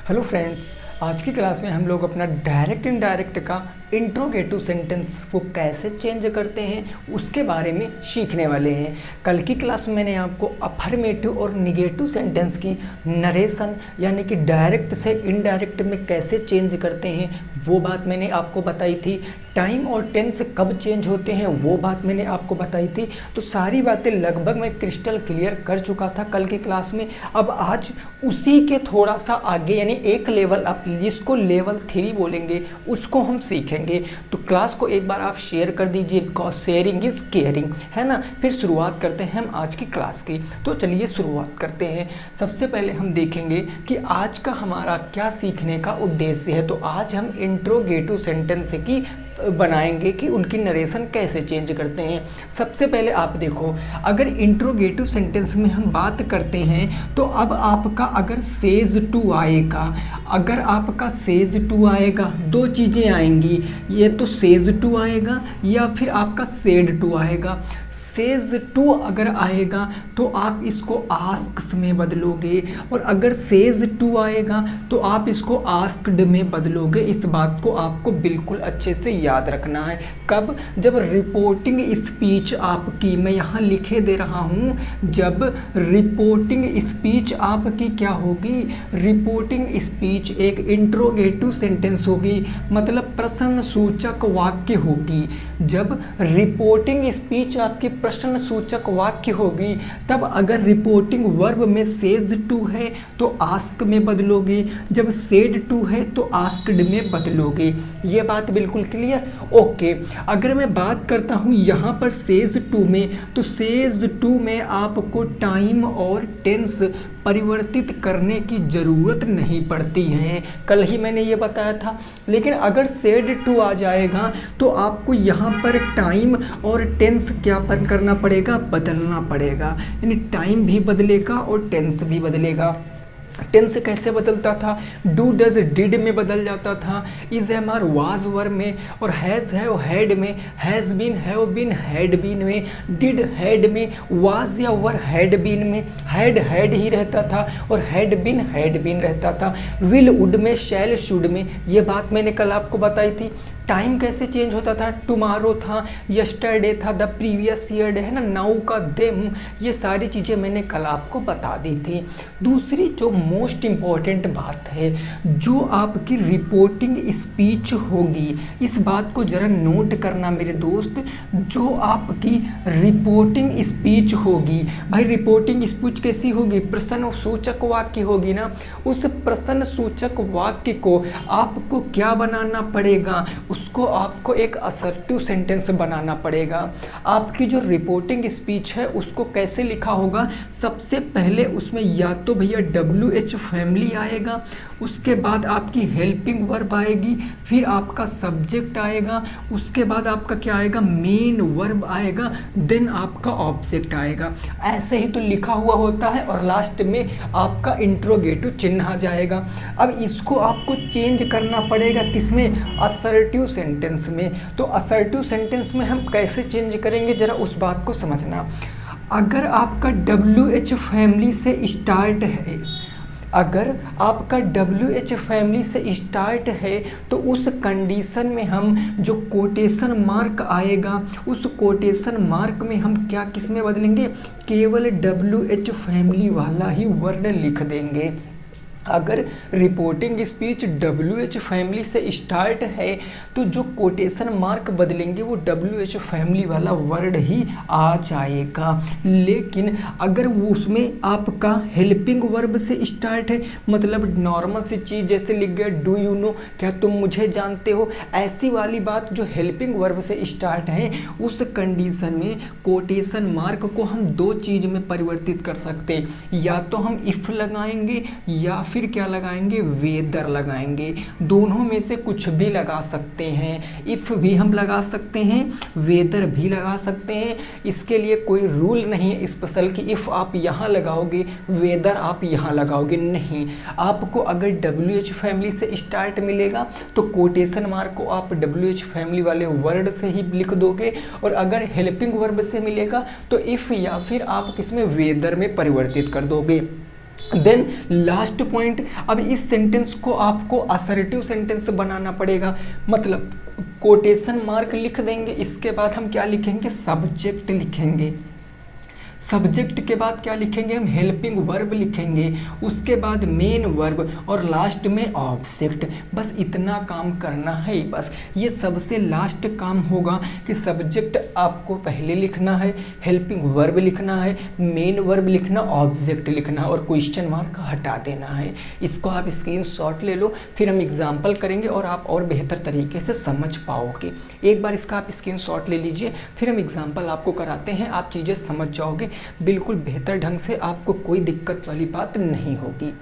Hello friends, आज की class में हम लोग अपना डायरेक्ट इनडायरेक्ट का इंट्रोगेटिव सेंटेंस को कैसे चेंज करते हैं उसके बारे में सीखने वाले हैं। कल की क्लास में मैंने आपको अफर्मेटिव और निगेटिव सेंटेंस की नरेशन यानी कि डायरेक्ट से इनडायरेक्ट में कैसे चेंज करते हैं वो बात मैंने आपको बताई थी। टाइम और टेंस कब चेंज होते हैं वो बात मैंने आपको बताई थी। तो सारी बातें लगभग मैं क्रिस्टल क्लियर कर चुका था कल की क्लास में। अब आज उसी के थोड़ा सा आगे यानी एक लेवल अप, जिसको लेवल 3 बोलेंगे, उसको हम सीखेंगे। तो क्लास को एक बार आप शेयर कर दीजिए, बिकॉज शेयरिंग इज केयरिंग, है ना। फिर शुरुआत करते हैं हम आज की क्लास की। तो चलिए शुरुआत करते हैं। सबसे पहले हम देखेंगे कि आज का हमारा क्या सीखने का उद्देश्य है। तो आज हम इंट्रोगेटिव सेंटेंस की बनाएंगे कि उनकी नरेशन कैसे चेंज करते हैं। सबसे पहले आप देखो, अगर इंट्रोगेटिव सेंटेंस में हम बात करते हैं तो अब आपका अगर सेज टू आएगा, अगर आपका सेज टू आएगा, दो चीज़ें आएंगी, ये तो सेज टू आएगा या फिर आपका सेड टू आएगा। सेज टू अगर आएगा तो आप इसको आस्क्स में बदलोगे, और अगर सेज टू आएगा तो आप इसको आस्क्ड में बदलोगे। इस बात को आपको बिल्कुल अच्छे से याद रखना है। कब? जब रिपोर्टिंग स्पीच आपकी, मैं यहाँ लिखे दे रहा हूँ, जब रिपोर्टिंग स्पीच आपकी क्या होगी, रिपोर्टिंग स्पीच एक इंट्रोगेटिव सेंटेंस होगी, मतलब प्रश्न सूचक वाक्य होगी। जब रिपोर्टिंग स्पीच आपकी प्रश्न सूचक वाक्य होगी, तब अगर रिपोर्टिंग वर्ब में सेज टू है तो आस्क में बदलोगे, जब सेड टू है तो आस्क्ड में बदलोगे। ये बात बिल्कुल क्लियर? ओके। अगर मैं बात करता हूँ यहाँ पर सेज टू में, तो सेज टू में आपको टाइम और टेंस परिवर्तित करने की ज़रूरत नहीं पड़ती है, कल ही मैंने ये बताया था। लेकिन अगर सेड टू आ जाएगा तो आपको यहाँ पर टाइम और टेंस क्या पर करना पड़ेगा, बदलना पड़ेगा। यानी टाइम भी बदलेगा और टेंस भी बदलेगा। टेंस कैसे बदलता था? डू डज डिड में बदल जाता था, is am are was were में, और हैज़ है हैड में, has been have been had been में, डिड हैड में, वाज या वर हैड बीन में, हैड ही रहता था और हैड बीन रहता था। विल वुड में, शैल शुड में, ये बात मैंने कल आपको बताई थी। टाइम कैसे चेंज होता था? टुमारो था, यस्टरडे था, द प्रीवियस ईयर डे, है ना, नाउ का देम, ये सारी चीज़ें मैंने कल आपको बता दी थी। दूसरी जो मोस्ट इम्पॉर्टेंट बात है, जो आपकी रिपोर्टिंग स्पीच होगी, इस बात को ज़रा नोट करना मेरे दोस्त, जो आपकी रिपोर्टिंग स्पीच होगी, भाई रिपोर्टिंग स्पीच कैसी होगी? प्रश्न सूचक वाक्य होगी ना। उस प्रश्न सूचक वाक्य को आपको क्या बनाना पड़ेगा? उसको आपको एक असर्टिव सेंटेंस बनाना पड़ेगा। आपकी जो रिपोर्टिंग स्पीच है उसको कैसे लिखा होगा? सबसे पहले उसमें या तो भैया WH फैमिली आएगा, उसके बाद आपकी हेल्पिंग वर्ब आएगी, फिर आपका सब्जेक्ट आएगा, उसके बाद आपका क्या आएगा, मेन वर्ब आएगा, देन आपका ऑब्जेक्ट आएगा। ऐसे ही तो लिखा हुआ होता है, और लास्ट में आपका इंट्रोगेटिव चिन्ह आ जाएगा। अब इसको आपको चेंज करना पड़ेगा किसमें? असर्टिव सेंटेंस में। तो असर्टिव सेंटेंस में हम कैसे चेंज करेंगे, जरा उस बात को समझना। अगर आपका WH फैमिली से स्टार्ट है, अगर आपका WH फैमिली से स्टार्ट है तो उस कंडीशन में हम जो कोटेशन मार्क आएगा, उस कोटेशन मार्क में हम क्या किस में बदलेंगे? केवल WH फैमिली वाला ही वर्ड लिख देंगे। अगर रिपोर्टिंग स्पीच WH फैमिली से स्टार्ट है तो जो कोटेशन मार्क बदलेंगे वो WH फैमिली वाला वर्ड ही आ जाएगा। लेकिन अगर वो उसमें आपका हेल्पिंग वर्ब से स्टार्ट है, मतलब नॉर्मल सी चीज़ जैसे लिख गया डू यू नो, क्या तुम मुझे जानते हो, ऐसी वाली बात जो हेल्पिंग वर्ब से स्टार्ट है, उस कंडीशन में कोटेशन मार्क को हम दो चीज़ में परिवर्तित कर सकते हैं। या तो हम इफ़ लगाएंगे या फिर क्या लगाएंगे, वेदर लगाएंगे। दोनों में से कुछ भी लगा सकते हैं। इफ़ भी हम लगा सकते हैं, वेदर भी लगा सकते हैं। इसके लिए कोई रूल नहीं है स्पेशल कि इफ़ आप यहाँ लगाओगे, वेदर आप यहाँ लगाओगे, नहीं। आपको अगर WH फैमिली से स्टार्ट मिलेगा तो कोटेशन मार्क को आप WH फैमिली वाले वर्ड से ही लिख दोगे, और अगर हेल्पिंग वर्ब से मिलेगा तो इफ़ या फिर आप किसमें, वेदर में परिवर्तित कर दोगे। देन लास्ट पॉइंट, अब इस सेंटेंस को आपको असर्टिव सेंटेंस बनाना पड़ेगा, मतलब कोटेशन मार्क लिख देंगे, इसके बाद हम क्या लिखेंगे, सब्जेक्ट लिखेंगे, सब्जेक्ट के बाद क्या लिखेंगे हम, हेल्पिंग वर्ब लिखेंगे, उसके बाद मेन वर्ब और लास्ट में ऑब्जेक्ट। बस इतना काम करना है। बस ये सबसे लास्ट काम होगा कि सब्जेक्ट आपको पहले लिखना है, हेल्पिंग वर्ब लिखना है, मेन वर्ब लिखना, ऑब्जेक्ट लिखना और क्वेश्चन मार्क हटा देना है। इसको आप स्क्रीनशॉट ले लो, फिर हम एग्जाम्पल करेंगे और आप और बेहतर तरीके से समझ पाओगे। एक बार इसका आप स्क्रीनशॉट ले लीजिए, फिर हम एग्जाम्पल आपको कराते हैं, आप चीज़ें समझ जाओगे बिल्कुल बेहतर ढंग से, आपको कोई दिक्कत वाली बात नहीं होगी।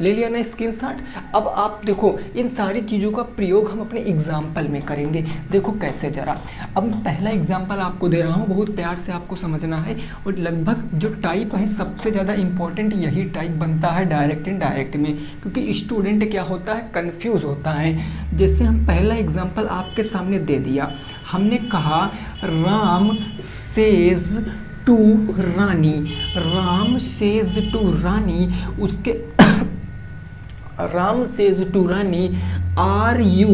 ले लिया ना स्क्रीनशॉट। अब आप देखो इन सारी चीज़ों का प्रयोग हम अपने एग्जाम्पल में करेंगे। देखो कैसे जरा, अब पहला एग्जाम्पल आपको दे रहा हूँ, बहुत प्यार से आपको समझना है। और लगभग जो टाइप है सबसे ज़्यादा इम्पोर्टेंट यही टाइप बनता है डायरेक्ट इनडायरेक्ट में, क्योंकि स्टूडेंट क्या होता है, कन्फ्यूज़ होता है। जैसे हम पहला एग्जाम्पल आपके सामने दे दिया, हमने कहा Ram says to Rani, Ram says to Rani, उसके Ram says to Rani are you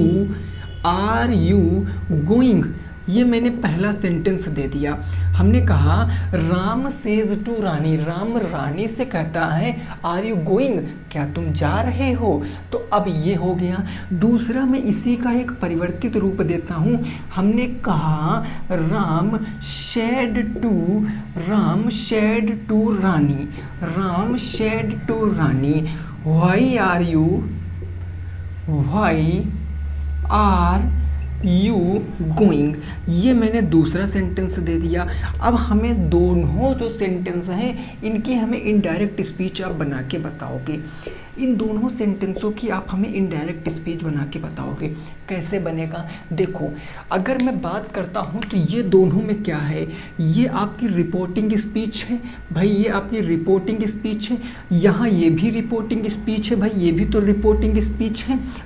going, ये मैंने पहला सेंटेंस दे दिया। हमने कहा राम सेज टू रानी, राम रानी से कहता है आर यू गोइंग, क्या तुम जा रहे हो, तो अब ये हो गया। दूसरा मैं इसी का एक परिवर्तित रूप देता हूँ, हमने कहा Ram said to Rani, Ram said to Rani Why are you going, ये मैंने दूसरा सेंटेंस दे दिया। अब हमें दोनों जो सेंटेंस हैं इनकी हमें इनडायरेक्ट स्पीच आप बना के बताओगे। इन दोनों सेंटेंसों की आप हमें इनडायरेक्ट स्पीच बना के बताओगे। कैसे बनेगा, देखो अगर मैं बात करता हूँ तो ये दोनों में क्या है, ये आपकी रिपोर्टिंग स्पीच है भाई, ये आपकी रिपोर्टिंग स्पीच है, यहाँ ये भी रिपोर्टिंग स्पीच है भाई, ये भी तो रिपोर्टिंग स्पीच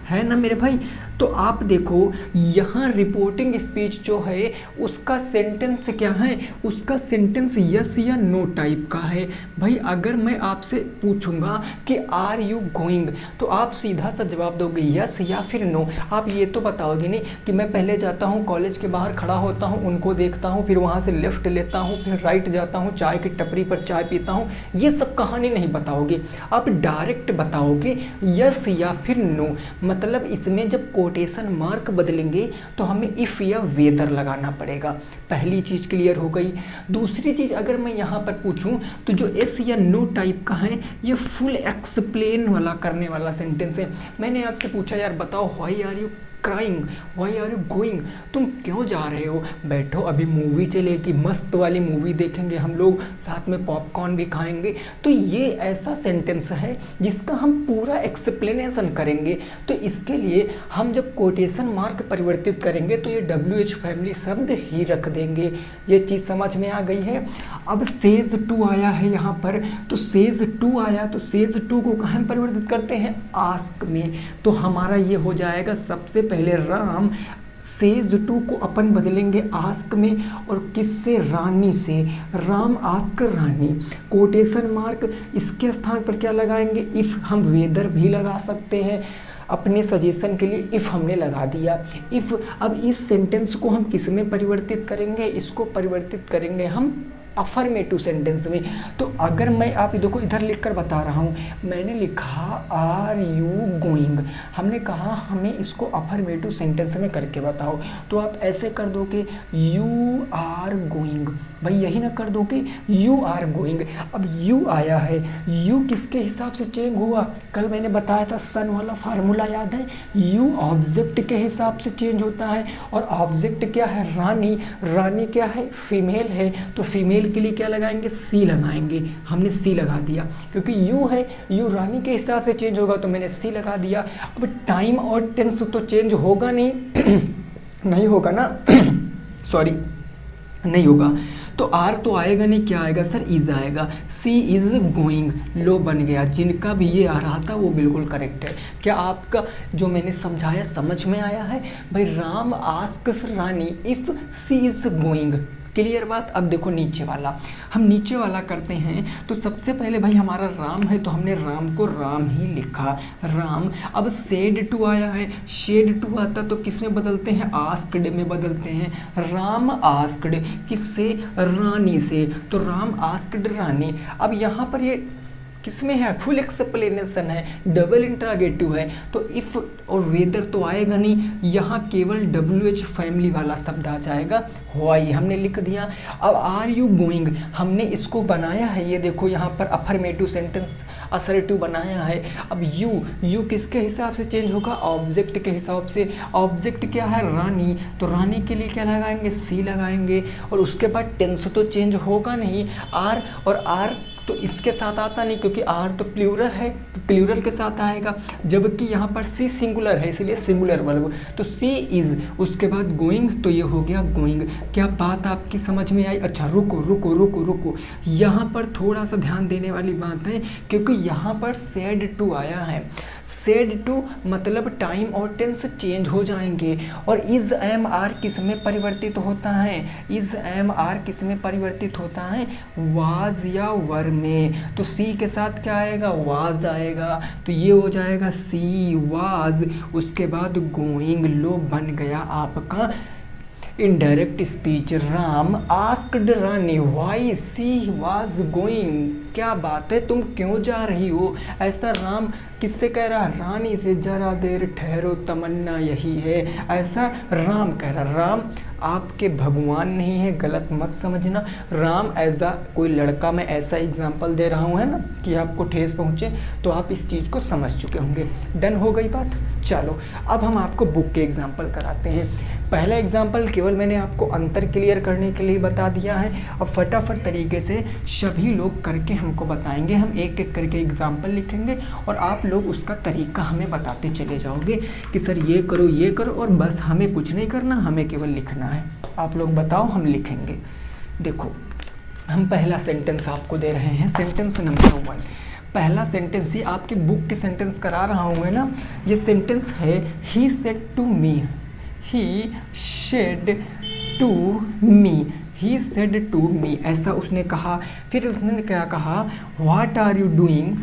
है ना मेरे भाई। तो आप देखो यहाँ रिपोर्टिंग स्पीच जो है उसका सेंटेंस क्या है, उसका सेंटेंस यस या नो टाइप का है भाई। अगर मैं आपसे पूछूंगा कि आर यू गोइंग, तो आप सीधा सा जवाब दोगे यस या फिर नो। आप ये तो बताओगे नहीं कि मैं पहले जाता हूँ कॉलेज के बाहर खड़ा होता हूँ, उनको देखता हूँ, फिर वहाँ से लेफ्ट लेता हूँ, फिर राइट जाता हूँ, चाय की टपरी पर चाय पीता हूँ, ये सब कहानी नहीं बताओगे। आप डायरेक्ट बताओगे यस या फिर नो। मतलब इसमें जब कोटेशन मार्क बदलेंगे तो हमें इफ़ या वेदर लगाना पड़ेगा। पहली चीज़ क्लियर हो गई। दूसरी चीज़ अगर मैं यहाँ पर पूछूं तो जो एस या नो टाइप का है ये फुल एक्सप्लेन वाला करने वाला सेंटेंस है। मैंने आपसे पूछा यार बताओ why are you crying, why are you going, तुम क्यों जा रहे हो, बैठो अभी मूवी चलेगी, मस्त वाली मूवी देखेंगे हम लोग, साथ में पॉपकॉर्न भी खाएंगे। तो ये ऐसा सेंटेंस है जिसका हम पूरा एक्सप्लेनेशन करेंगे। तो इसके लिए हम जब कोटेशन मार्क परिवर्तित करेंगे तो ये WH फैमिली शब्द ही रख देंगे। ये चीज़ समझ में आ गई है। अब सेज टू आया है यहाँ पर, तो सेज टू आया तो सेज टू को कहाँ परिवर्तित करते हैं, आस्क में। तो हमारा ये हो जाएगा सबसे पहले राम सेज टू को अपन बदलेंगे आस्क में, और किससे, रानी से। राम आस्क रानी, कोटेशन मार्क इसके स्थान पर क्या लगाएंगे, इफ़। हम वेदर भी लगा सकते हैं अपने सजेशन के लिए, इफ़ हमने लगा दिया इफ़। अब इस सेंटेंस को हम किस में परिवर्तित करेंगे, इसको परिवर्तित करेंगे हम अफर्मेटिव सेंटेंस में। तो अगर मैं आप देखो इधर लिखकर बता रहा हूँ, मैंने लिखा आर यू गोइंग, हमने कहा हमें इसको अफर्मेटिव सेंटेंस में करके बताओ। तो आप ऐसे कर दो कि यू आर गोइंग, भाई यही ना कर दो कि यू आर गोइंग। अब यू आया है, यू किसके हिसाब से चेंज हुआ, कल मैंने बताया था सन वाला फार्मूला याद है। यू ऑब्जेक्ट के हिसाब से चेंज होता है, और ऑब्जेक्ट क्या है, रानी। रानी क्या है, फीमेल है, तो फीमेल के लिए क्या लगाएंगे, सी लगाएंगे। हमने सी लगा दिया क्योंकि यू है, यू रानी के हिसाब से चेंज होगा तो मैंने सी लगा दिया। अब टाइम और टेंस तो चेंज होगा नहीं नहीं होगा ना सॉरी नहीं होगा, तो आर तो आएगा नहीं, क्या आएगा सर, इज आएगा। सी इज गोइंग, लो बन गया। जिनका भी ये आ रहा था वो बिल्कुल करेक्ट है। क्या आपका जो मैंने समझाया समझ में आया है भाई। Ram asks Rani if she is going, clear बात। अब देखो नीचे वाला, हम नीचे वाला करते हैं तो सबसे पहले भाई हमारा राम है तो हमने राम को राम ही लिखा, राम। अब सेड टू आया है, शेड टू आता तो किस में बदलते हैं, आस्क्ड में बदलते हैं। राम आस्क्ड किससे, रानी से, तो राम आस्क्ड रानी। अब यहाँ पर ये किसमें है, फुल एक्सप्लेनेशन है, डबल इंट्रागेटिव है, तो इफ़ और वेदर तो आएगा नहीं, यहाँ केवल WH फैमिली वाला शब्द आ जाएगा, वाई हमने लिख दिया। अब आर यू गोइंग हमने इसको बनाया है, ये देखो यहाँ पर अफर्मेटिव सेंटेंस असर्टिव बनाया है। अब यू किसके हिसाब से चेंज होगा, ऑब्जेक्ट के हिसाब से। ऑब्जेक्ट क्या है, रानी, तो रानी के लिए क्या लगाएंगे, सी लगाएंगे। और उसके बाद टेंस तो चेंज होगा नहीं, आर, और आर तो इसके साथ आता नहीं क्योंकि आर तो प्लूरल है, प्लूरल के साथ आएगा, जबकि यहाँ पर सी सिंगुलर है इसलिए सिंगुलर वर्ब, तो सी इज़। उसके बाद गोइंग तो ये हो गया गोइंग। क्या बात आपकी समझ में आई? अच्छा रुको रुको रुको रुको, यहाँ पर थोड़ा सा ध्यान देने वाली बात है क्योंकि यहाँ पर सेड टू आया है। सेड टू मतलब टाइम और टेंस चेंज हो जाएंगे। और इज एम आर किस में परिवर्तित होता है, इज एम आर किस में परिवर्तित होता है, वाज या वर में। तो सी के साथ क्या आएगा, वाज आएगा, तो ये हो जाएगा सी वाज। उसके बाद गोइंग लो बन गया आपका indirect speech. Ram asked Rani why she was going. क्या बात है, तुम क्यों जा रही हो, ऐसा राम किससे कह रहा है, रानी से। जरा देर ठहरो तमन्ना यही है, ऐसा राम कह रहा। राम आपके भगवान नहीं है, गलत मत समझना। राम एज आ कोई लड़का, मैं ऐसा एग्जाम्पल दे रहा हूँ है ना कि आपको ठेस पहुँचे, तो आप इस चीज़ को समझ चुके होंगे। डन हो गई बात। चलो अब हम आपको बुक के एग्जाम्पल कराते हैं। पहला एग्जाम्पल केवल मैंने आपको अंतर क्लियर करने के लिए बता दिया है। अब फटाफट तरीके से सभी लोग करके हमको बताएंगे, हम एक एक करके एग्जाम्पल लिखेंगे और आप लोग उसका तरीका हमें बताते चले जाओगे कि सर ये करो और बस हमें कुछ नहीं करना, हमें केवल लिखना है। आप लोग बताओ, हम लिखेंगे। देखो हम पहला सेंटेंस आपको दे रहे हैं, सेंटेंस नंबर 1। पहला सेंटेंस, ये आपके बुक के सेंटेंस करा रहा हूँ ना, ये सेंटेंस है he said to me, he said to me, he said to me, ऐसा उसने कहा। फिर उसने क्या कहा, what are you doing,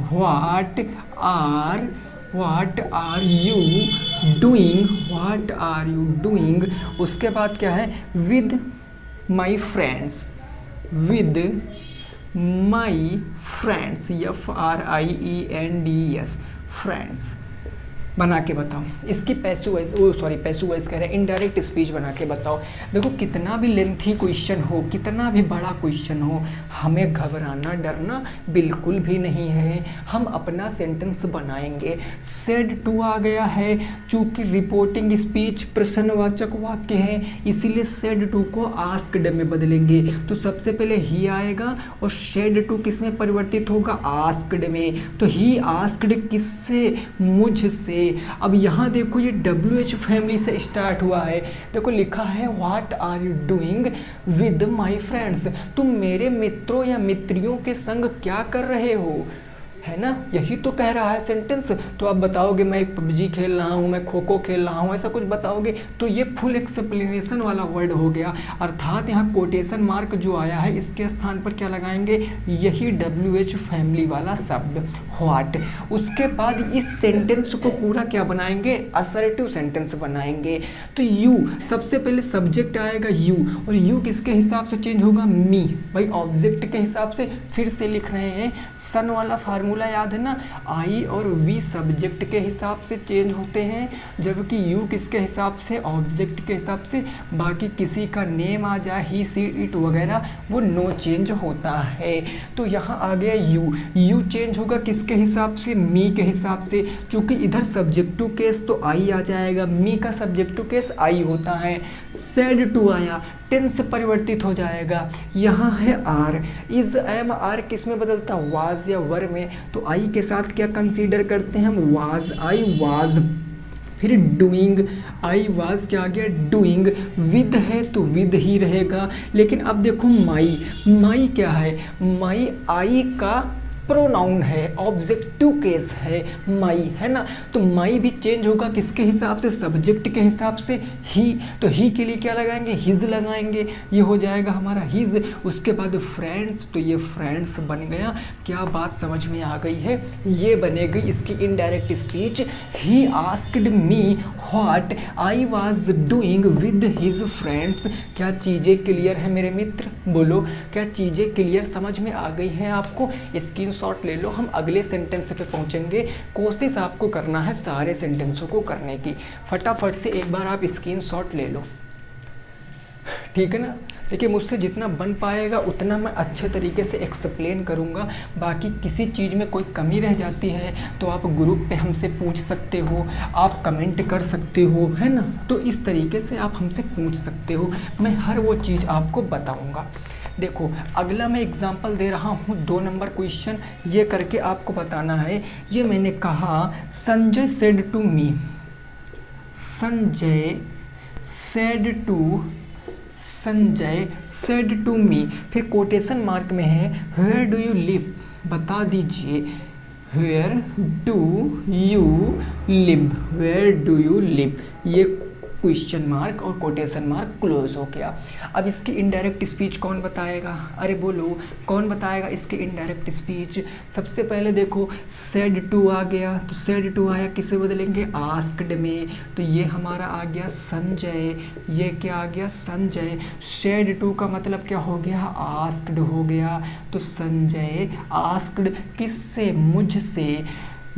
what are you doing, what are you doing. उसके बाद क्या है, with my friends, with my friends, FRIENDS, friends. बना के बताओ। इसकी पैसिव वॉइस, पैसिव वॉइस कह रहे हैं, इनडायरेक्ट स्पीच बना के बताओ। देखो कितना भी लेंथी क्वेश्चन हो, कितना भी बड़ा क्वेश्चन हो, हमें घबराना डरना बिल्कुल भी नहीं है। हम अपना सेंटेंस बनाएंगे। सेड टू आ गया है, चूंकि रिपोर्टिंग स्पीच प्रश्नवाचक वाक्य है, इसीलिए सेड टू को आस्क्ड में बदलेंगे। तो सबसे पहले ही आएगा और शेड टू किस में परिवर्तित होगा, आस्क्ड में। तो ही आस्क्ड किससे, मुझसे। अब यहाँ देखो ये WH फैमिली से स्टार्ट हुआ है। देखो लिखा है what are you doing with my friends, तुम मेरे मित्रों या मित्रियों के संग क्या कर रहे हो, है ना, यही तो कह रहा है सेंटेंस। तो आप बताओगे मैं PUBG खेल रहा हूँ, मैं खो खो खेल रहा हूँ, ऐसा कुछ बताओगे तो ये फुल एक्सप्लेनेशन वाला वर्ड हो गया। अर्थात यहाँ कोटेशन मार्क जो आया है इसके स्थान पर क्या लगाएंगे, यही WH फैमिली वाला शब्द व्हाट। उसके बाद इस सेंटेंस को पूरा क्या बनाएंगे, असर्टिव सेंटेंस बनाएंगे। तो यू, सबसे पहले सब्जेक्ट आएगा यू, और यू किसके हिसाब से चेंज होगा, मी, भाई ऑब्जेक्ट के हिसाब से। फिर से लिख रहे हैं, सन वाला फार्मूला याद है ना, आई और वी सब्जेक्ट के हिसाब से चेंज होते हैं, जबकि यू किसके हिसाब से, ऑब्जेक्ट के हिसाब से। बाकी किसी का नेम आ जाए, ही सी इट वगैरह, वो नो चेंज होता है। तो यहाँ आ गया यू, यू चेंज होगा किसके हिसाब से, मी के हिसाब से। चूंकि इधर सब्जेक्टिव केस तो आई आ जाएगा, मी का सब्जेक्टिव केस आई होता है। सेड टू आया, टेंस परिवर्तित हो जाएगा। यहाँ है आर, इज एम आर किस में बदलता, वाज या वर में। तो आई के साथ क्या कंसीडर करते हैं हम, वाज, आई वाज। फिर डूइंग, आई वाज क्या आ गया, डूइंग। विद है तो विद ही रहेगा। लेकिन अब देखो माई, माई क्या है, माई आई का प्रोनाउन है, ऑब्जेक्टिव केस है, माई है ना। तो माई भी चेंज होगा किसके हिसाब से, सब्जेक्ट के हिसाब से, ही। तो ही के लिए क्या लगाएंगे, हिज लगाएंगे, ये हो जाएगा हमारा हिज। उसके बाद फ्रेंड्स, तो ये फ्रेंड्स बन गया। क्या बात समझ में आ गई है, ये बनेगी इसकी indirect speech. He asked me what I was doing with his friends. क्या चीज़ें क्लियर है मेरे मित्र, बोलो क्या चीज़ें क्लियर समझ में आ गई हैं आपको। स्क्रीनशॉट ले लो, हम अगले सेंटेंस पे पहुंचेंगे। कोशिश आपको करना है सारे सेंटेंसों को करने की, फटाफट से एक बार आप स्क्रीनशॉट ले लो, ठीक है ना। देखिए मुझसे जितना बन पाएगा उतना मैं अच्छे तरीके से एक्सप्लेन करूँगा। बाकी किसी चीज़ में कोई कमी रह जाती है तो आप ग्रुप पे हमसे पूछ सकते हो, आप कमेंट कर सकते हो, है ना। तो इस तरीके से आप हमसे पूछ सकते हो, मैं हर वो चीज़ आपको बताऊँगा। देखो अगला मैं एग्जांपल दे रहा हूँ, 2 नंबर क्वेश्चन, ये करके आपको बताना है। ये मैंने कहा Sanjay said to me, Sanjay said to me, फिर कोटेशन मार्क में है वेयर डू यू लिव, बता दीजिए वेयर डू यू लिव, ये क्वेश्चन मार्क और कोटेशन मार्क क्लोज हो गया। अब इसकी इनडायरेक्ट स्पीच कौन बताएगा, अरे बोलो कौन बताएगा इसकी इनडायरेक्ट स्पीच। सबसे पहले देखो सेड टू आ गया, तो सेड टू आया किसे बदलेंगे, आस्क्ड में, तो ये हमारा आ गया संजय, ये क्या आ गया संजय। सेड टू का मतलब क्या हो गया, आस्क्ड हो गया, तो संजय आस्क्ड किससे, मुझसे।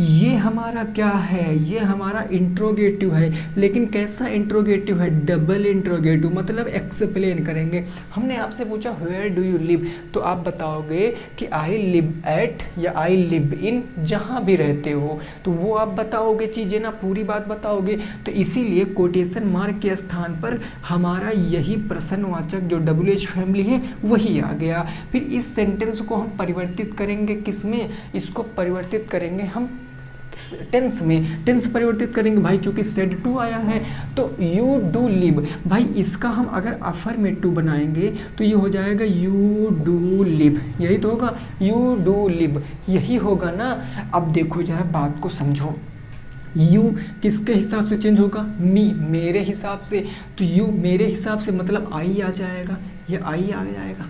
ये हमारा क्या है, ये हमारा इंट्रोगेटिव है, लेकिन कैसा इंट्रोगेटिव है, डबल इंट्रोगेटिव, मतलब एक्सप्लेन करेंगे। हमने आपसे पूछा वेयर डू यू लिव, तो आप बताओगे कि आई लिव एट या आई लिव इन, जहाँ भी रहते हो, तो वो आप बताओगे चीज़ें ना, पूरी बात बताओगे। तो इसीलिए कोटेशन मार्क के स्थान पर हमारा यही प्रश्नवाचक जो WH फैमिली है वही आ गया। फिर इस सेंटेंस को हम परिवर्तित करेंगे किसमें, इसको परिवर्तित करेंगे हम टेंस में, टेंस परिवर्तित करेंगे भाई, चूंकि सेड टू आया है तो यू डू लिव, भाई इसका हम अगर अफर्मेटिव बनाएंगे तो ये हो जाएगा यू डू लिव, यही तो होगा, यू डू लिव, यही होगा ना। अब देखो जरा बात को समझो, यू किसके हिसाब से चेंज होगा, मी, मेरे हिसाब से, तो यू मेरे हिसाब से मतलब आई आ जाएगा, ये आई आ जाएगा,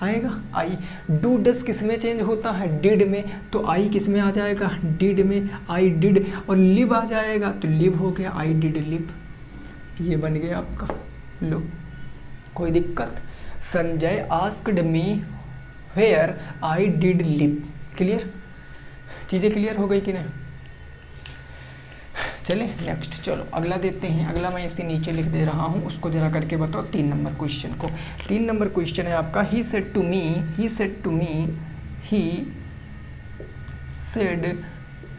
आएगा आई। डू डस किस में चेंज होता है, डिड में, तो आई किस में आ जाएगा, डिड में, आई डिड। और लिव आ जाएगा तो लिव हो गया, आई डिड लिव, ये बन गया आपका। लो कोई दिक्कत। Sanjay asked me where I did live, clear, चीज़ें क्लियर हो गई कि नहीं। चले नेक्स्ट, चलो अगला देते हैं। अगला मैं इसे नीचे लिख दे रहा हूँ, उसको जरा करके बताओ 3 नंबर क्वेश्चन को। 3 नंबर क्वेश्चन है आपका, he said to me, he said to me, he said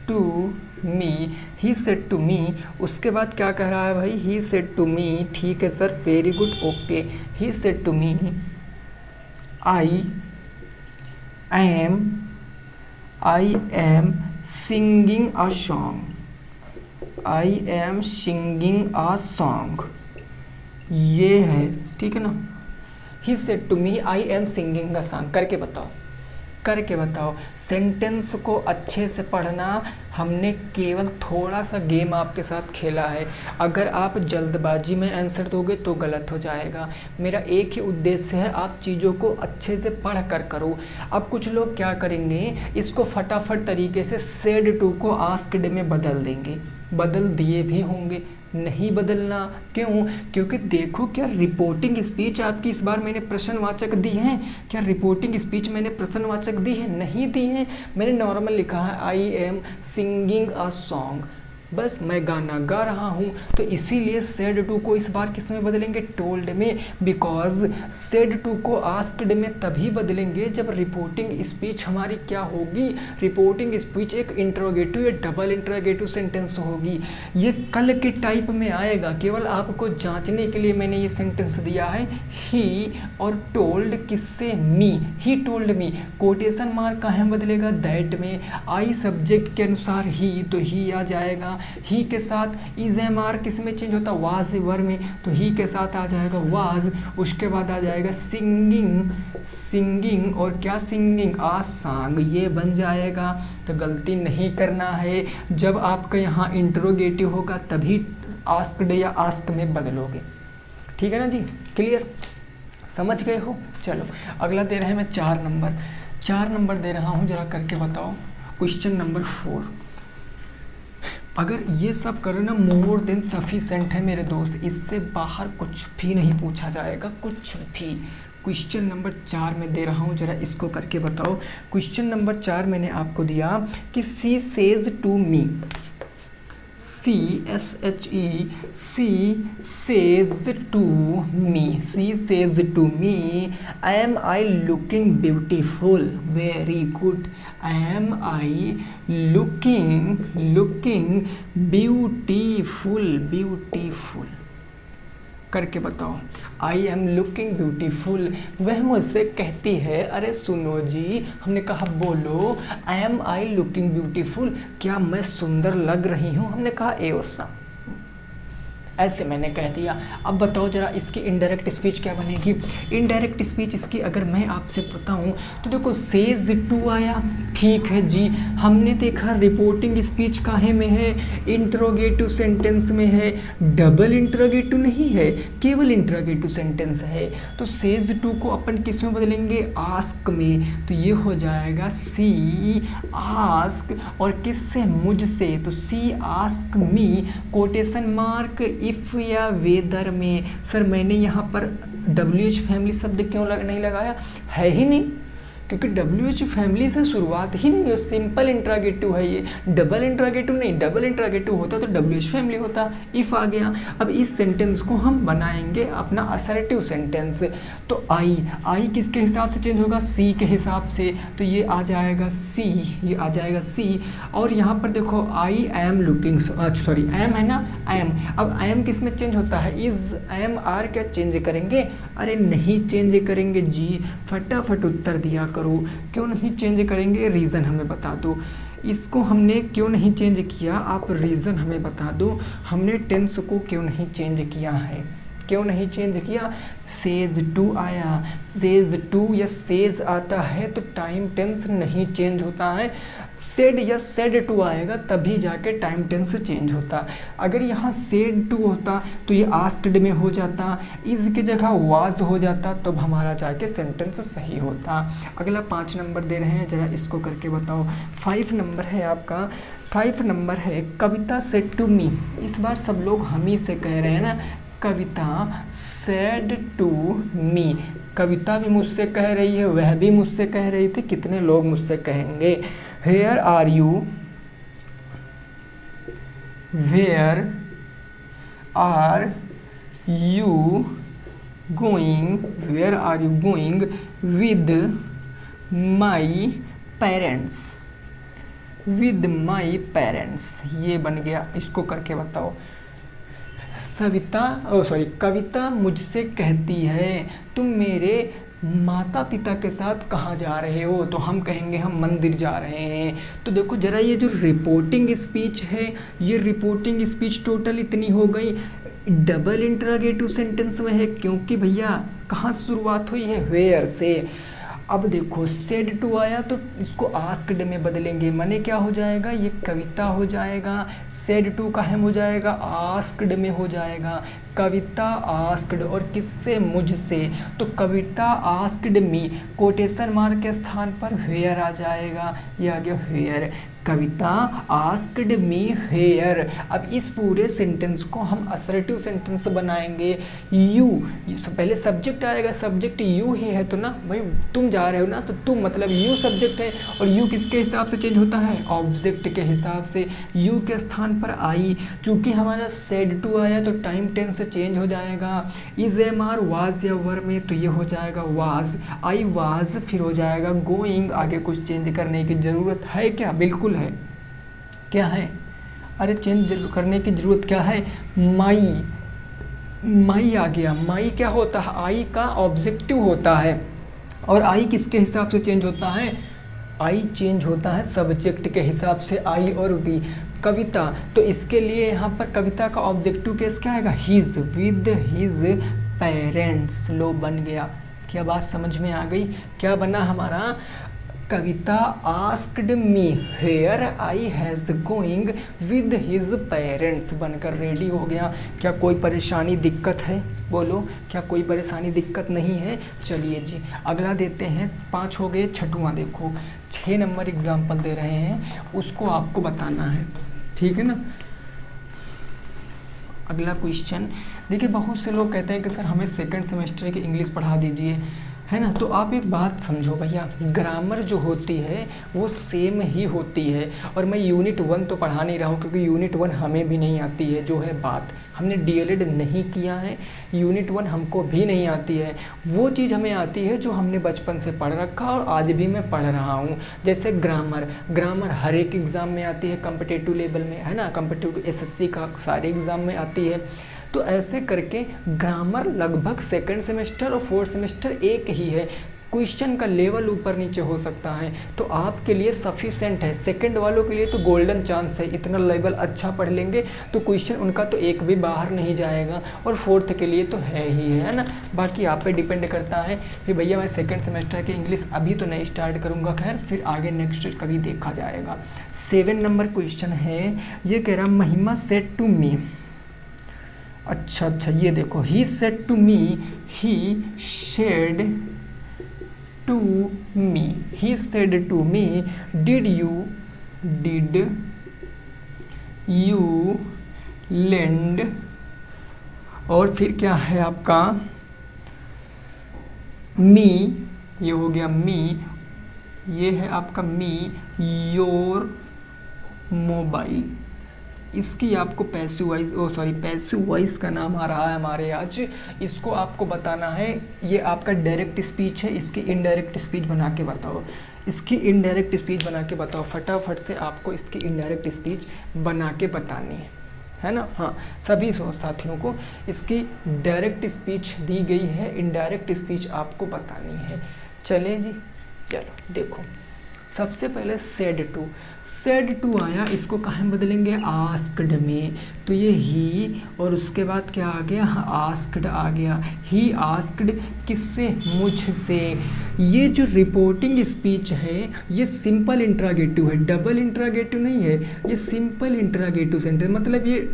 to me, he said to me. उसके बाद क्या कह रहा है भाई, ही सेड टू मी, ठीक है sir, very good, okay. He said to me I am singing a song, I am singing a song, ये है, ठीक है ना। He said to me I am singing a song, करके बताओ, करके बताओ। सेंटेंस को अच्छे से पढ़ना, हमने केवल थोड़ा सा गेम आपके साथ खेला है। अगर आप जल्दबाजी में आंसर दोगे तो गलत हो जाएगा। मेरा एक ही उद्देश्य है, आप चीज़ों को अच्छे से पढ़ कर करो। अब कुछ लोग क्या करेंगे, इसको फटाफट तरीके से सेड टू को आस्क्ड में बदल देंगे, बदल दिए भी होंगे, नहीं बदलना, क्यों, क्योंकि देखो क्या रिपोर्टिंग स्पीच आपकी इस बार मैंने प्रश्नवाचक दी है, क्या रिपोर्टिंग स्पीच मैंने प्रश्नवाचक दी है, नहीं दी है। मैंने नॉर्मल लिखा है आई एम सिंगिंग अ सॉन्ग, बस मैं गाना गा रहा हूँ। तो इसीलिए सेड टू को इस बार किस में बदलेंगे, टोल्ड में, बिकॉज सेड टू को आस्क्ड में तभी बदलेंगे जब रिपोर्टिंग स्पीच हमारी क्या होगी, रिपोर्टिंग स्पीच एक इंट्रोगेटिव या डबल इंट्रोगेटिव सेंटेंस होगी। ये कल के टाइप में आएगा, केवल आपको जांचने के लिए मैंने ये सेंटेंस दिया है। ही और टोल्ड किससे, me, he told me, quotation mark कहाँ बदलेगा, दैट में। आई सब्जेक्ट के अनुसार ही, तो ही आ जाएगा। जाएगा। ही के साथ इज एम आर किस में चेंज होता है, वाज वर में, तो ही के साथ आ जाएगा वाज। उसके बाद आ जाएगा सिंगिंग, सिंगिंग और क्या सिंगिंग, आ सांग, ये बन जाएगा। तो गलती नहीं करना है, जब आपका यहाँ इंट्रोगेटिव होगा तभी आस्क्ड या आस्क में बदलोगे। ठीक है ना जी, क्लियर, समझ गए हो। चलो अगला दे रहे हैं मैं 4 नंबर, 4 नंबर दे रहा हूँ, जरा करके बताओ। क्वेश्चन नंबर 4, अगर ये सब करो ना मोर देन सफिशेंट है मेरे दोस्त, इससे बाहर कुछ भी नहीं पूछा जाएगा, कुछ भी। क्वेश्चन नंबर 4 में दे रहा हूँ, जरा इसको करके बताओ। क्वेश्चन नंबर 4 मैंने आपको दिया कि she says to me, CSHE, she says to me, she says to me, am I looking beautiful? Very good. Am I looking beautiful? Beautiful करके बताओ। आई एम लुकिंग ब्यूटीफुल, वह मुझसे कहती है, अरे सुनो जी, हमने कहा बोलो, एम आई लुकिंग ब्यूटीफुल, क्या मैं सुंदर लग रही हूँ, हमने कहा एवसा, ऐसे मैंने कह दिया। अब बताओ जरा इसकी इनडायरेक्ट स्पीच क्या बनेगी। इनडायरेक्ट स्पीच इसकी अगर मैं आपसे बताऊं तो देखो सेज टू आया, ठीक है जी, हमने देखा रिपोर्टिंग स्पीच काहे में है, इंट्रोगेटिव सेंटेंस में है, डबल इंट्रोगेटिव नहीं है, केवल इंट्रोगेटिव सेंटेंस है। तो सेज टू को अपन किस में बदलेंगे, आस्क में, तो ये हो जाएगा सी आस्क, और किससे, मुझसे, तो she ask me, quotation mark if या वेदर में। सर मैंने यहाँ पर WH फैमिली शब्द क्यों नहीं लगाया, है ही नहीं, क्योंकि WH फैमिली से शुरुआत ही नहीं, सिंपल इंट्रागेटिव है ये, डबल इंट्रागेटिव नहीं, डबल इंट्रागेटिव होता तो WH फैमिली होता, इफ़ आ गया। अब इस सेंटेंस को हम बनाएंगे अपना असर्टिव सेंटेंस। तो आई किसके हिसाब से चेंज होगा, सी के हिसाब से, तो ये आ जाएगा सी, ये आ जाएगा सी। और यहाँ पर देखो I am looking, sorry am है ना, एम, अब एम किस में चेंज होता है, इज एम आर क्या चेंज करेंगे, अरे नहीं चेंज करेंगे जी, फटाफट उत्तर दिया करो, क्यों नहीं चेंज करेंगे, रीज़न हमें बता दो। इसको हमने क्यों नहीं चेंज किया, आप रीज़न हमें बता दो, हमने टेंस को क्यों नहीं चेंज किया है, क्यों नहीं चेंज किया। सेज टू आया, सेज टू या सेज आता है तो टाइम टेंस नहीं चेंज होता है, सेड या सेड टू आएगा तभी जाके टाइम टेंस चेंज होता। अगर यहाँ सेड टू होता तो ये आस्क्ड में हो जाता, इज की जगह वाज हो जाता, तब हमारा जाके सेंटेंस सही होता। अगला 5 नंबर दे रहे हैं, जरा इसको करके बताओ। 5 नंबर है आपका, 5 नंबर है कविता सेड टू मी, इस बार सब लोग हम ही से कह रहे हैं ना, कविता सेड टू मी, कविता भी मुझसे कह रही है, वह भी मुझसे कह रही थी, कितने लोग मुझसे कहेंगे। Where are you? Where are you going? Where are you going with my parents? With my parents, ये बन गया, इसको करके बताओ। कविता मुझसे कहती है तुम मेरे माता पिता के साथ कहाँ जा रहे हो, तो हम कहेंगे हम मंदिर जा रहे हैं। तो देखो जरा ये जो रिपोर्टिंग स्पीच है, ये रिपोर्टिंग स्पीच टोटल इतनी हो गई, डबल इंट्रोगेटिव सेंटेंस में है, क्योंकि भैया कहाँ शुरुआत हुई है, वेयर से। अब देखो सेड टू आया तो इसको आस्क्ड में बदलेंगे, माने क्या हो जाएगा, ये कविता हो जाएगा, सेड टू का हम हो जाएगा, आस्क्ड में हो जाएगा, कविता आस्क्ड, और किससे, मुझसे, तो Kavita asked me, quotation mark के स्थान पर वेयर आ जाएगा, ये आ गया where, Kavita asked me where. अब इस पूरे सेंटेंस को हम असर्टिव सेंटेंस बनाएंगे। यू, पहले सब्जेक्ट आएगा, सब्जेक्ट यू ही है तो ना भाई, तुम जा रहे हो ना, तो तुम मतलब यू सब्जेक्ट है, और यू किसके हिसाब से चेंज होता है, ऑब्जेक्ट के हिसाब से, यू के स्थान पर आई। चूंकि हमारा सेड टू आया तो टाइम टेंस चेंज हो जाएगा, इज एम आर वाज या वर में, तो ये हो जाएगा वाज, आई वाज, फिर हो जाएगा गोइंग। आगे कुछ चेंज करने की ज़रूरत है क्या, बिल्कुल है, क्या है, अरे चेंज करने की ज़रूरत क्या है, माई आ गया, माई क्या होता है, आई का ऑब्जेक्टिव होता है, और आई किसके हिसाब से चेंज होता है, आई चेंज होता है सब्जेक्ट के हिसाब से, आई और वी। कविता, तो इसके लिए यहाँ पर कविता का ऑब्जेक्टिव केस क्या आएगा, हिज, विद हिज पेरेंट्स। लो बन गया। क्या बात समझ में आ गई? क्या बना हमारा, Kavita asked me here I has going with his parents बनकर रेडी हो गया। क्या कोई परेशानी दिक्कत है? बोलो, क्या कोई परेशानी दिक्कत नहीं है? चलिए जी अगला देते हैं। 5 हो गए, छठवां देखो, 6 नंबर एग्जाम्पल दे रहे हैं, उसको आपको बताना है, ठीक है ना। अगला क्वेश्चन देखिए, बहुत से लोग कहते हैं कि सर हमें सेकंड सेमेस्टर की इंग्लिश पढ़ा दीजिए, है ना। तो आप एक बात समझो भैया, ग्रामर जो होती है वो सेम ही होती है। और मैं यूनिट 1 तो पढ़ा नहीं रहा हूँ क्योंकि यूनिट 1 हमें भी नहीं आती है। जो है बात, हमने डीएलएड नहीं किया है, यूनिट 1 हमको भी नहीं आती है। वो चीज़ हमें आती है जो हमने बचपन से पढ़ रखा और आज भी मैं पढ़ रहा हूँ। जैसे ग्रामर हर एक एग्ज़ाम में आती है, कम्पिटिटिव लेवल में, है ना, कम्पिटिटिव एसएससी का सारे एग्ज़ाम में आती है। तो ऐसे करके ग्रामर लगभग सेकंड सेमेस्टर और फोर्थ सेमेस्टर एक ही है। क्वेश्चन का लेवल ऊपर नीचे हो सकता है, तो आपके लिए सफिशेंट है। सेकंड वालों के लिए तो गोल्डन चांस है, इतना लेवल अच्छा पढ़ लेंगे तो क्वेश्चन उनका तो एक भी बाहर नहीं जाएगा। और फोर्थ के लिए तो है ही है ना। बाकी आप पे डिपेंड करता है कि भैया मैं सेकंड सेमेस्टर की इंग्लिश अभी तो नहीं स्टार्ट करूँगा, खैर फिर आगे नेक्स्ट कभी देखा जाएगा। 7 नंबर क्वेश्चन है, ये कह रहा महिमा सेड टू मी। अच्छा, ये देखो, he said to me, he said to me, he said to me, did you lend, और फिर क्या है आपका मी, ये हो गया मी, ये है आपका मी योर मोबाइल। इसकी आपको पैसिव वॉइस का नाम आ रहा है हमारे आज। इसको आपको बताना है, ये आपका डायरेक्ट स्पीच है, इसकी इनडायरेक्ट स्पीच बना के बताओ। इसकी इनडायरेक्ट स्पीच बना के बताओ, फटाफट से आपको इसकी इनडायरेक्ट स्पीच बना के बतानी है ना। हाँ, सभी साथियों को इसकी डायरेक्ट स्पीच दी गई है, इनडायरेक्ट स्पीच आपको बतानी है। चले जी, चलो देखो, सबसे पहले सेड टू आया, इसको कहाँ में बदलेंगे, आस्क्ड में। तो ये ही, और उसके बाद क्या आ गया, आस्क्ड आ गया। ही आस्क्ड किससे, मुझसे। ये जो रिपोर्टिंग स्पीच है ये सिंपल इंट्रागेटिव है, डबल इंट्रागेटिव नहीं है, ये सिंपल इंट्रागेटिव सेंटेंस, मतलब ये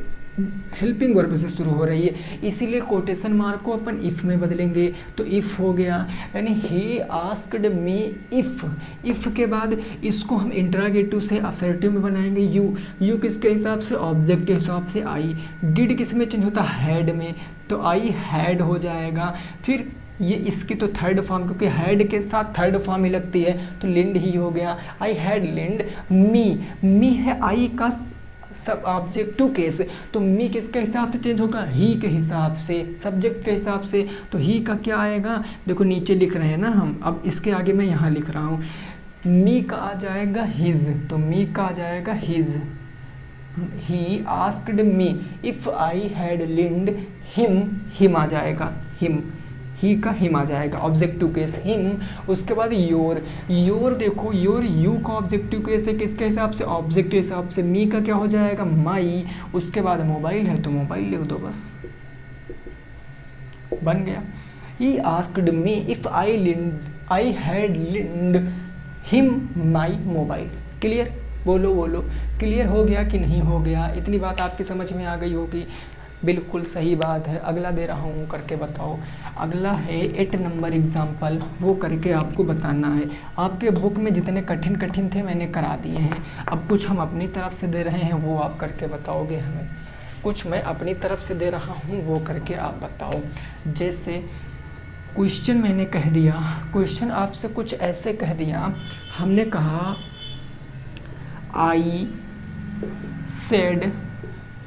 हेल्पिंग वर्ब से शुरू हो रही है, इसीलिए कोटेशन मार्क को अपन इफ़ में बदलेंगे। तो इफ़ हो गया, यानी ही आस्क्ड मी इफ़ के बाद इसको हम इंट्रागेटिव से असर्टिव में बनाएंगे। यू किसके हिसाब से, ऑब्जेक्ट के हिसाब से। आई, डिड किस में चेंज होता है, हैड में, तो आई हैड हो जाएगा। फिर ये इसकी तो थर्ड फॉर्म, क्योंकि हैड के साथ थर्ड फॉर्म ही लगती है, तो लिंड ही हो गया। आई हैड लिंड मी है आई का सब ऑब्जेक्टिव केस, तो मी किसके हिसाब से चेंज होगा, ही के हिसाब से, सब्जेक्ट के हिसाब से। तो ही का क्या आएगा, देखो नीचे लिख रहे हैं ना हम, अब इसके आगे मैं यहाँ लिख रहा हूँ, मी का आ जाएगा हिज, तो मी का आ जाएगा his. He asked me if I had lend him आ जाएगा, हिम, ही का हिम आ जाएगा, ऑब्जेक्टिव केस हिम। उसके बाद योर देखो, योर यू का ऑब्जेक्टिव केस है, किसके हिसाब से, ऑब्जेक्ट के हिसाब से। मी का क्या हो जाएगा, माई। उसके बाद मोबाइल है तो मोबाइल लिख दो, बस बन गया। He asked me if I had lend him my mobile. Clear, बोलो क्लियर हो गया कि नहीं हो गया, इतनी बात आपकी समझ में आ गई होगी। बिल्कुल सही बात है। अगला दे रहा हूँ, करके बताओ। अगला है 8 नंबर एग्जाम्पल, वो करके आपको बताना है। आपके बुक में जितने कठिन थे मैंने करा दिए हैं, अब कुछ हम अपनी तरफ से दे रहे हैं, वो आप करके बताओगे हमें। कुछ मैं अपनी तरफ से दे रहा हूँ, वो करके आप बताओ। जैसे क्वेश्चन मैंने कह दिया, क्वेश्चन आपसे कुछ ऐसे कह दिया, हमने कहा I said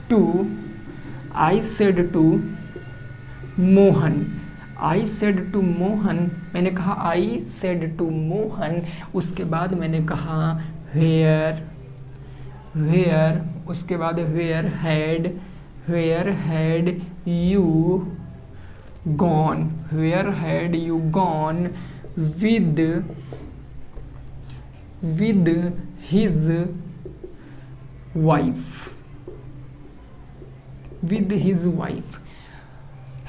to Mohan, I said to Mohan, मैंने कहा आई सेड टू मोहन। उसके बाद मैंने कहा वेयर, उसके बाद where had you gone, with his wife, with his wife.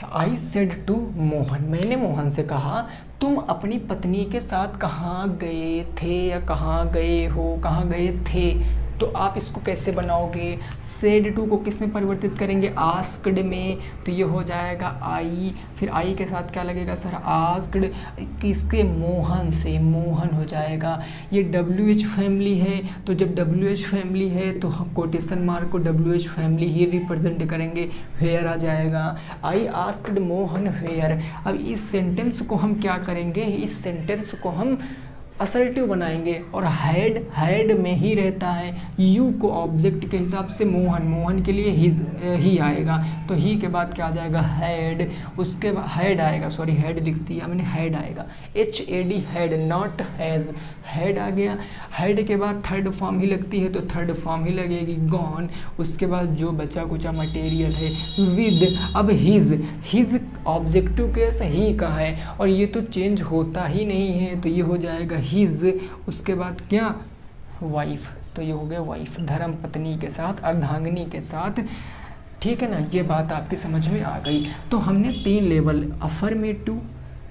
I said to Mohan, मैंने मोहन से कहा तुम अपनी पत्नी के साथ कहाँ गए थे या कहाँ गए हो, कहाँ गए थे। तो आप इसको कैसे बनाओगे, सेड टू को किस में परिवर्तित करेंगे, आस्क्ड में। तो ये हो जाएगा आई, फिर आई के साथ क्या लगेगा सर, आस्क्ड, किसके, मोहन से, मोहन हो जाएगा। ये WH फैमिली है, तो जब WH फैमिली है तो हम कोटेशन मार्क को WH फैमिली ही रिप्रेजेंट करेंगे, वेयर आ जाएगा। I asked Mohan where. अब इस सेंटेंस को हम क्या करेंगे, इस सेंटेंस को हम असर्टिव बनाएंगे और हैड में ही रहता है। यू को ऑब्जेक्ट के हिसाब से मोहन, मोहन के लिए हिज ही आएगा, तो ही के बाद क्या आ जाएगा, हैड। उसके बाद हैड आएगा, सॉरी हैड लिख दिया मैंने, हैड आएगा, HAD had, not has, had आ गया। हैड के बाद थर्ड फॉर्म ही लगती है तो थर्ड फॉर्म ही लगेगी, गॉन। उसके बाद जो बचा कुचा मटेरियल है विद। अब हिज ऑब्जेक्टिव केस ही का है और ये तो चेंज होता ही नहीं है, तो ये हो जाएगा हिज। उसके बाद क्या, वाइफ, तो ये हो गया वाइफ, धर्म पत्नी के साथ, अर्धांगिनी के साथ। ठीक है ना, ये बात आपकी समझ में आ गई। तो हमने 3 लेवल, अफर्मेटिव,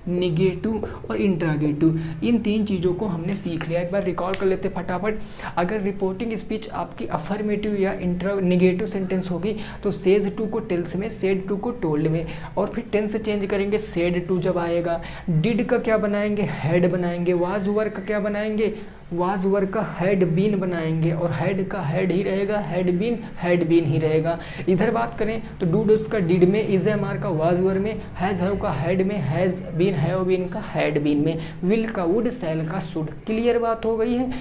निगेटिव और इंट्रागेटिव, इन 3 चीज़ों को हमने सीख लिया। एक बार रिकॉल कर लेते फटाफट। अगर रिपोर्टिंग स्पीच आपकी अफर्मेटिव या निगेटिव सेंटेंस होगी तो सेज टू को टेल्स में, सेड टू को टोल्ड में, और फिर टेंस चेंज करेंगे, सेड टू जब आएगा। डिड का क्या बनाएंगे, हैड बनाएंगे। वाज वर का क्या बनाएंगे, वाज वर का हैड बीन बनाएंगे, और हैड का हैड ही रहेगा, हैड बीन ही रहेगा। इधर बात करें तो डू डूज का डिड में, इज एम आर का वाज वर में, हैज हैव का हैड में, हैज बीन हैव बीन का हैड बीन में, विल का वुड, शैल का शुड। क्लियर बात हो गई है।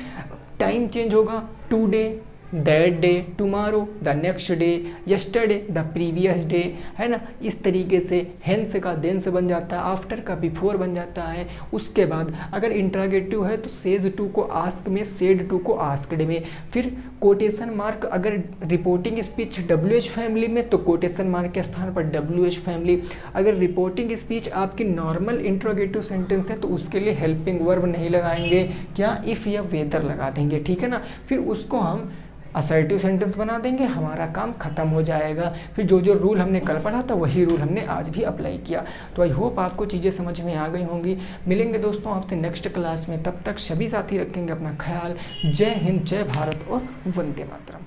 टाइम चेंज होगा, today, that day, tomorrow, the next day, yesterday, the previous day, है ना। इस तरीके से हेंस का देन से बन जाता है, आफ्टर का बिफोर बन जाता है। उसके बाद अगर इंट्रागेटिव है तो सेज टू को आस्क में, सेड टू को आस्क्ड में। फिर कोटेशन मार्क, अगर रिपोर्टिंग स्पीच WH फैमिली में तो कोटेशन मार्क के स्थान पर WH फैमिली। अगर रिपोर्टिंग स्पीच आपकी नॉर्मल इंट्रोगेटिव सेंटेंस है तो उसके लिए हेल्पिंग वर्ब नहीं लगाएंगे, क्या, इफ़ या वेदर लगा देंगे। ठीक है ना, फिर उसको हम असर्टिव सेंटेंस बना देंगे, हमारा काम खत्म हो जाएगा। फिर जो जो रूल हमने कल पढ़ा था वही रूल हमने आज भी अप्लाई किया। तो आई होप आपको चीज़ें समझ में आ गई होंगी। मिलेंगे दोस्तों आपसे नेक्स्ट क्लास में, तब तक सभी साथी रखेंगे अपना ख्याल। जय हिंद, जय भारत और वंदे मातरम।